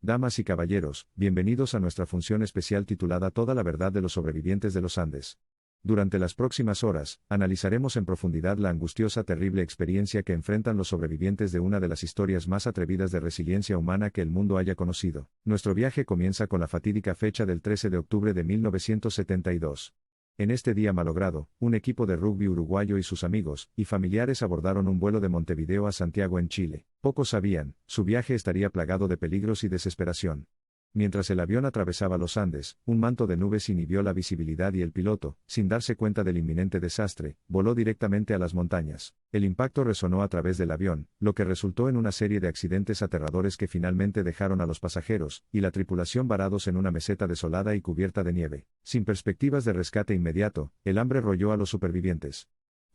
Damas y caballeros, bienvenidos a nuestra función especial titulada Toda la verdad de los sobrevivientes de los Andes. Durante las próximas horas, analizaremos en profundidad la angustiosa, terrible experiencia que enfrentan los sobrevivientes de una de las historias más atrevidas de resiliencia humana que el mundo haya conocido. Nuestro viaje comienza con la fatídica fecha del 13 de octubre de 1972. En este día malogrado, un equipo de rugby uruguayo y sus amigos y familiares abordaron un vuelo de Montevideo a Santiago en Chile. Pocos sabían, su viaje estaría plagado de peligros y desesperación. Mientras el avión atravesaba los Andes, un manto de nubes inhibió la visibilidad y el piloto, sin darse cuenta del inminente desastre, voló directamente a las montañas. El impacto resonó a través del avión, lo que resultó en una serie de accidentes aterradores que finalmente dejaron a los pasajeros y la tripulación varados en una meseta desolada y cubierta de nieve. Sin perspectivas de rescate inmediato, el hambre royó a los supervivientes.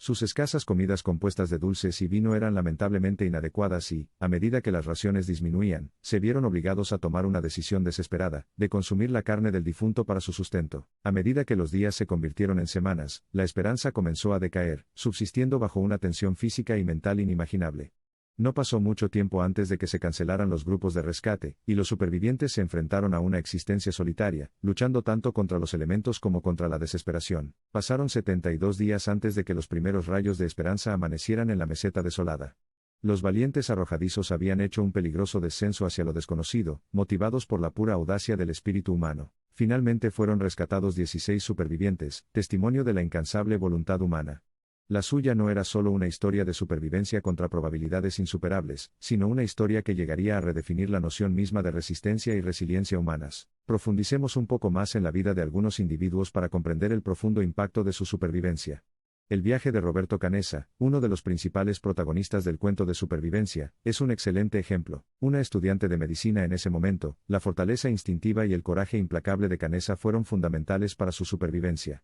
Sus escasas comidas compuestas de dulces y vino eran lamentablemente inadecuadas y, a medida que las raciones disminuían, se vieron obligados a tomar una decisión desesperada, de consumir la carne del difunto para su sustento. A medida que los días se convirtieron en semanas, la esperanza comenzó a decaer, subsistiendo bajo una tensión física y mental inimaginable. No pasó mucho tiempo antes de que se cancelaran los grupos de rescate, y los supervivientes se enfrentaron a una existencia solitaria, luchando tanto contra los elementos como contra la desesperación. Pasaron 72 días antes de que los primeros rayos de esperanza amanecieran en la meseta desolada. Los valientes arrojadizos habían hecho un peligroso descenso hacia lo desconocido, motivados por la pura audacia del espíritu humano. Finalmente fueron rescatados 16 supervivientes, testimonio de la incansable voluntad humana. La suya no era solo una historia de supervivencia contra probabilidades insuperables, sino una historia que llegaría a redefinir la noción misma de resistencia y resiliencia humanas. Profundicemos un poco más en la vida de algunos individuos para comprender el profundo impacto de su supervivencia. El viaje de Roberto Canessa, uno de los principales protagonistas del cuento de supervivencia, es un excelente ejemplo. Una estudiante de medicina en ese momento, la fortaleza instintiva y el coraje implacable de Canessa fueron fundamentales para su supervivencia.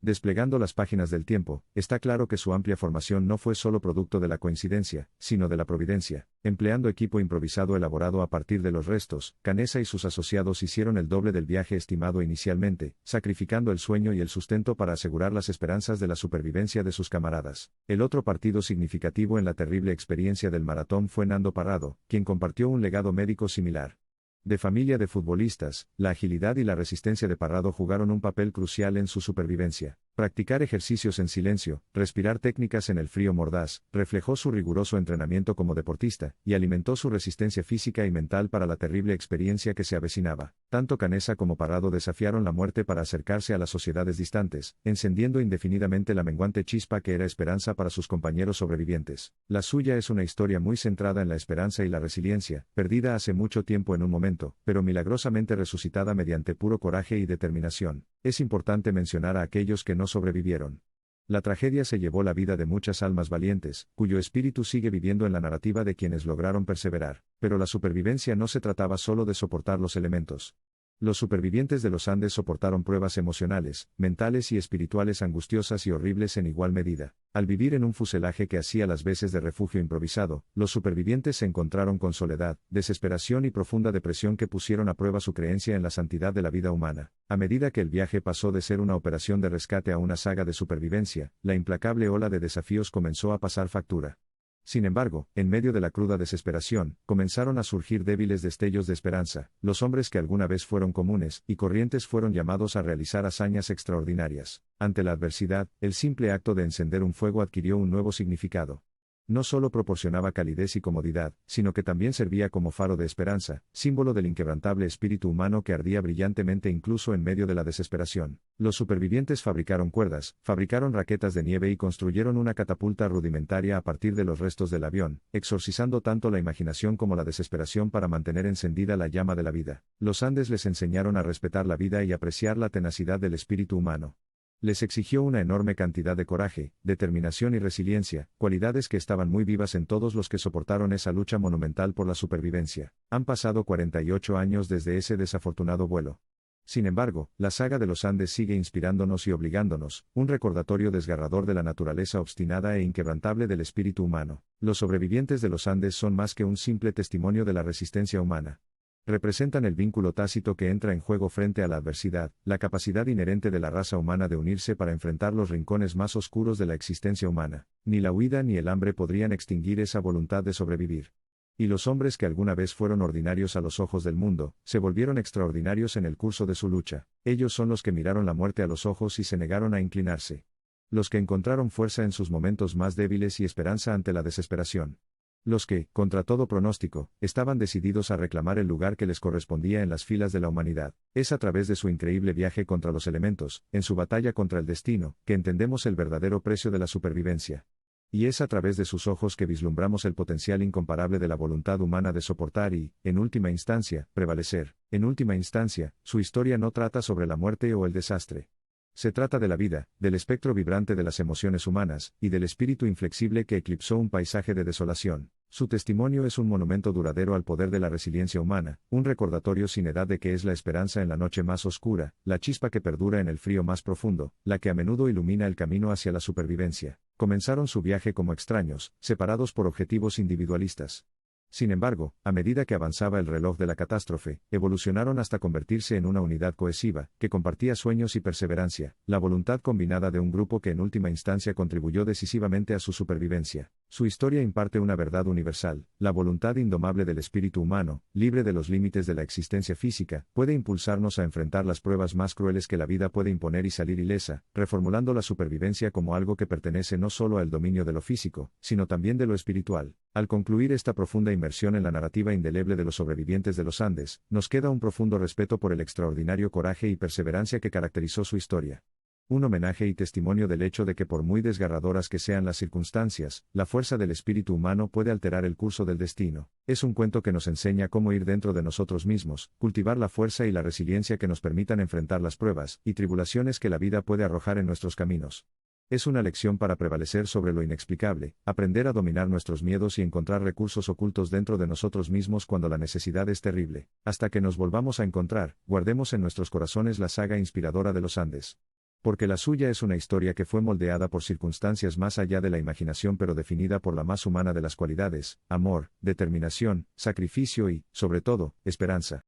Desplegando las páginas del tiempo, está claro que su amplia formación no fue solo producto de la coincidencia, sino de la providencia. Empleando equipo improvisado elaborado a partir de los restos, Canessa y sus asociados hicieron el doble del viaje estimado inicialmente, sacrificando el sueño y el sustento para asegurar las esperanzas de la supervivencia de sus camaradas. El otro partido significativo en la terrible experiencia del maratón fue Nando Parrado, quien compartió un legado médico similar. De familia de futbolistas, la agilidad y la resistencia de Parrado jugaron un papel crucial en su supervivencia. Practicar ejercicios en silencio, respirar técnicas en el frío mordaz, reflejó su riguroso entrenamiento como deportista, y alimentó su resistencia física y mental para la terrible experiencia que se avecinaba. Tanto Canessa como Parrado desafiaron la muerte para acercarse a las sociedades distantes, encendiendo indefinidamente la menguante chispa que era esperanza para sus compañeros sobrevivientes. La suya es una historia muy centrada en la esperanza y la resiliencia, perdida hace mucho tiempo en un momento, pero milagrosamente resucitada mediante puro coraje y determinación. Es importante mencionar a aquellos que no sobrevivieron. La tragedia se llevó la vida de muchas almas valientes, cuyo espíritu sigue viviendo en la narrativa de quienes lograron perseverar, pero la supervivencia no se trataba solo de soportar los elementos. Los supervivientes de los Andes soportaron pruebas emocionales, mentales y espirituales angustiosas y horribles en igual medida. Al vivir en un fuselaje que hacía las veces de refugio improvisado, los supervivientes se encontraron con soledad, desesperación y profunda depresión que pusieron a prueba su creencia en la santidad de la vida humana. A medida que el viaje pasó de ser una operación de rescate a una saga de supervivencia, la implacable ola de desafíos comenzó a pasar factura. Sin embargo, en medio de la cruda desesperación, comenzaron a surgir débiles destellos de esperanza. Los hombres que alguna vez fueron comunes y corrientes fueron llamados a realizar hazañas extraordinarias. Ante la adversidad, el simple acto de encender un fuego adquirió un nuevo significado. No solo proporcionaba calidez y comodidad, sino que también servía como faro de esperanza, símbolo del inquebrantable espíritu humano que ardía brillantemente incluso en medio de la desesperación. Los supervivientes fabricaron cuerdas, fabricaron raquetas de nieve y construyeron una catapulta rudimentaria a partir de los restos del avión, exorcizando tanto la imaginación como la desesperación para mantener encendida la llama de la vida. Los Andes les enseñaron a respetar la vida y apreciar la tenacidad del espíritu humano. Les exigió una enorme cantidad de coraje, determinación y resiliencia, cualidades que estaban muy vivas en todos los que soportaron esa lucha monumental por la supervivencia. Han pasado 48 años desde ese desafortunado vuelo. Sin embargo, la saga de los Andes sigue inspirándonos y obligándonos, un recordatorio desgarrador de la naturaleza obstinada e inquebrantable del espíritu humano. Los sobrevivientes de los Andes son más que un simple testimonio de la resistencia humana. Representan el vínculo tácito que entra en juego frente a la adversidad, la capacidad inherente de la raza humana de unirse para enfrentar los rincones más oscuros de la existencia humana. Ni la huida ni el hambre podrían extinguir esa voluntad de sobrevivir. Y los hombres que alguna vez fueron ordinarios a los ojos del mundo, se volvieron extraordinarios en el curso de su lucha. Ellos son los que miraron la muerte a los ojos y se negaron a inclinarse. Los que encontraron fuerza en sus momentos más débiles y esperanza ante la desesperación. Los que, contra todo pronóstico, estaban decididos a reclamar el lugar que les correspondía en las filas de la humanidad. Es a través de su increíble viaje contra los elementos, en su batalla contra el destino, que entendemos el verdadero precio de la supervivencia. Y es a través de sus ojos que vislumbramos el potencial incomparable de la voluntad humana de soportar y, en última instancia, prevalecer. En última instancia, su historia no trata sobre la muerte o el desastre. Se trata de la vida, del espectro vibrante de las emociones humanas, y del espíritu inflexible que eclipsó un paisaje de desolación. Su testimonio es un monumento duradero al poder de la resiliencia humana, un recordatorio sin edad de que es la esperanza en la noche más oscura, la chispa que perdura en el frío más profundo, la que a menudo ilumina el camino hacia la supervivencia. Comenzaron su viaje como extraños, separados por objetivos individualistas. Sin embargo, a medida que avanzaba el reloj de la catástrofe, evolucionaron hasta convertirse en una unidad cohesiva, que compartía sueños y perseverancia, la voluntad combinada de un grupo que en última instancia contribuyó decisivamente a su supervivencia. Su historia imparte una verdad universal: la voluntad indomable del espíritu humano, libre de los límites de la existencia física, puede impulsarnos a enfrentar las pruebas más crueles que la vida puede imponer y salir ilesa, reformulando la supervivencia como algo que pertenece no solo al dominio de lo físico, sino también de lo espiritual. Al concluir esta profunda inmersión en la narrativa indeleble de los sobrevivientes de los Andes, nos queda un profundo respeto por el extraordinario coraje y perseverancia que caracterizó su historia. Un homenaje y testimonio del hecho de que por muy desgarradoras que sean las circunstancias, la fuerza del espíritu humano puede alterar el curso del destino. Es un cuento que nos enseña cómo ir dentro de nosotros mismos, cultivar la fuerza y la resiliencia que nos permitan enfrentar las pruebas y tribulaciones que la vida puede arrojar en nuestros caminos. Es una lección para prevalecer sobre lo inexplicable, aprender a dominar nuestros miedos y encontrar recursos ocultos dentro de nosotros mismos cuando la necesidad es terrible. Hasta que nos volvamos a encontrar, guardemos en nuestros corazones la saga inspiradora de los Andes. Porque la suya es una historia que fue moldeada por circunstancias más allá de la imaginación, pero definida por la más humana de las cualidades: amor, determinación, sacrificio y, sobre todo, esperanza.